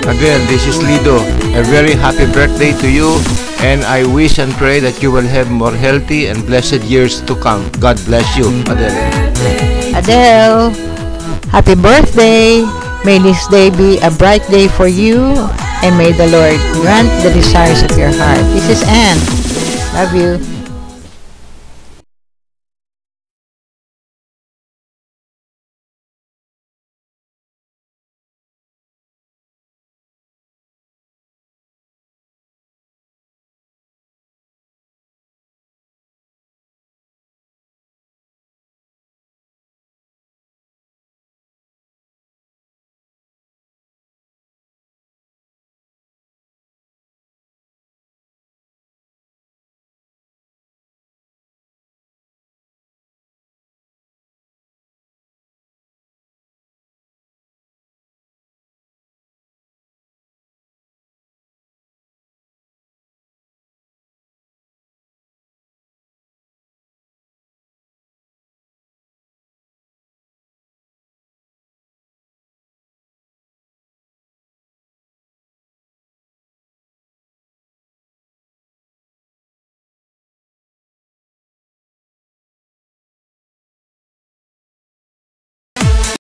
Again, this is Lido. A very happy birthday to you, and I wish and pray that you will have more healthy and blessed years to come. God bless you, Adele. Adele, happy birthday. May this day be a bright day for you, and may the Lord grant the desires of your heart. This is Anne. Love you.